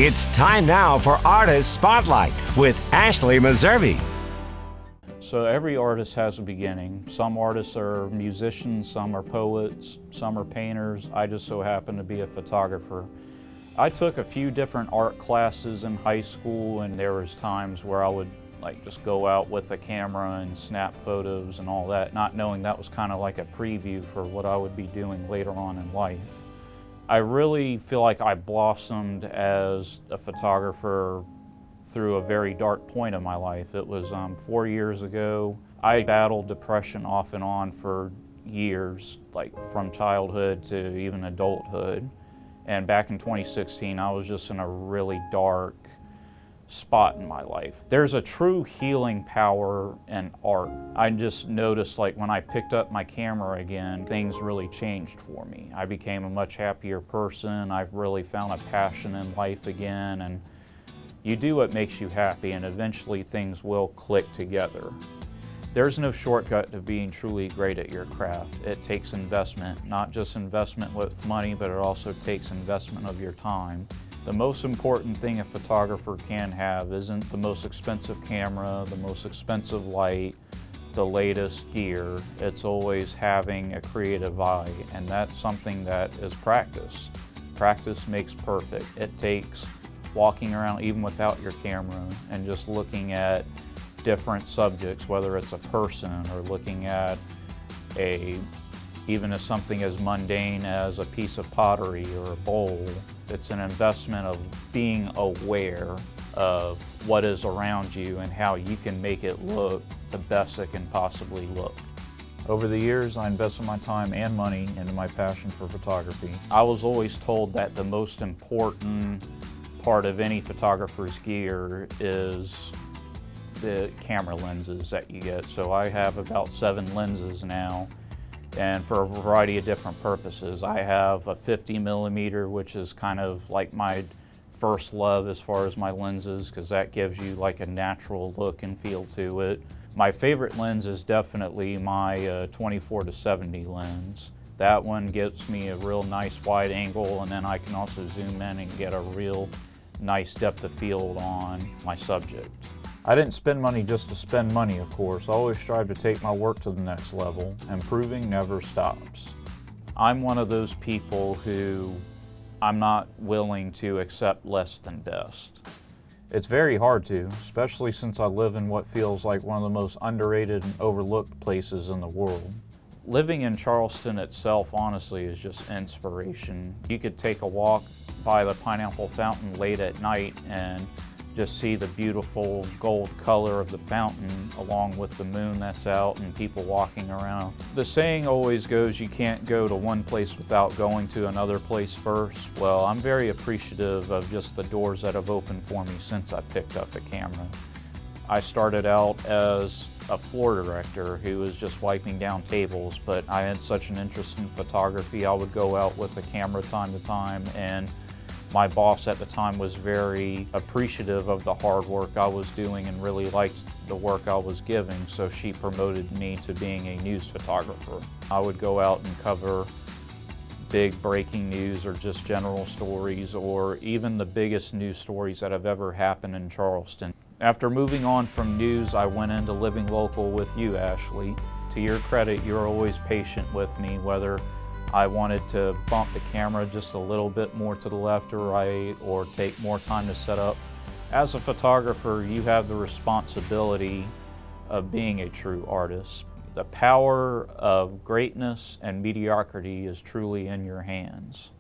It's time now for Artist Spotlight with Ashley Meservey. So every artist has a beginning. Some artists are musicians, some are poets, some are painters. I just so happen to be a photographer. I took a few different art classes in high school, and there was times where I would just go out with a camera and snap photos and all that, not knowing that was kind of like a preview for what I would be doing later on in life. I really feel like I blossomed as a photographer through a very dark point of my life. It was 4 years ago. I battled depression off and on for years, like from childhood to even adulthood. And back in 2016, I was just in a really dark spot in my life. There's a true healing power in art. I just noticed when I picked up my camera again, things really changed for me. I became a much happier person. I've really found a passion in life again, and you do what makes you happy, and eventually things will click together. There's no shortcut to being truly great at your craft. It takes investment, not just investment with money, but it also takes investment of your time. The most important thing a photographer can have isn't the most expensive camera, the most expensive light, the latest gear. It's always having a creative eye, and that's something that is practice. Practice makes perfect. It takes walking around even without your camera and just looking at different subjects, whether it's a person or looking at even as something as mundane as a piece of pottery or a bowl. It's an investment of being aware of what is around you and how you can make it look the best it can possibly look. Over the years, I invested my time and money into my passion for photography. I was always told that the most important part of any photographer's gear is the camera lenses that you get. So I have about 7 lenses now, and for a variety of different purposes. I have a 50mm, which is kind of like my first love as far as my lenses, because that gives you a natural look and feel to it. My favorite lens is definitely my 24-70 lens. That one gets me a real nice wide angle, and then I can also zoom in and get a real nice depth of field on my subject. I didn't spend money just to spend money, of course. I always strive to take my work to the next level. Improving never stops. I'm one of those people who I'm not willing to accept less than best. It's very hard to, especially since I live in what feels like one of the most underrated and overlooked places in the world. Living in Charleston itself, honestly, is just inspiration. You could take a walk by the Pineapple Fountain late at night and just see the beautiful gold color of the fountain along with the moon that's out and people walking around. The saying always goes, you can't go to one place without going to another place first. Well, I'm very appreciative of just the doors that have opened for me since I picked up a camera. I started out as a floor director who was just wiping down tables, but I had such an interest in photography. I would go out with a camera time to time, and my boss at the time was very appreciative of the hard work I was doing and really liked the work I was giving, so she promoted me to being a news photographer. I would go out and cover big breaking news or just general stories, or even the biggest news stories that have ever happened in Charleston. After moving on from news, I went into living local with you, Ashley. To your credit, you're always patient with me, whether I wanted to bump the camera just a little bit more to the left or right, or take more time to set up. As a photographer, you have the responsibility of being a true artist. The power of greatness and mediocrity is truly in your hands.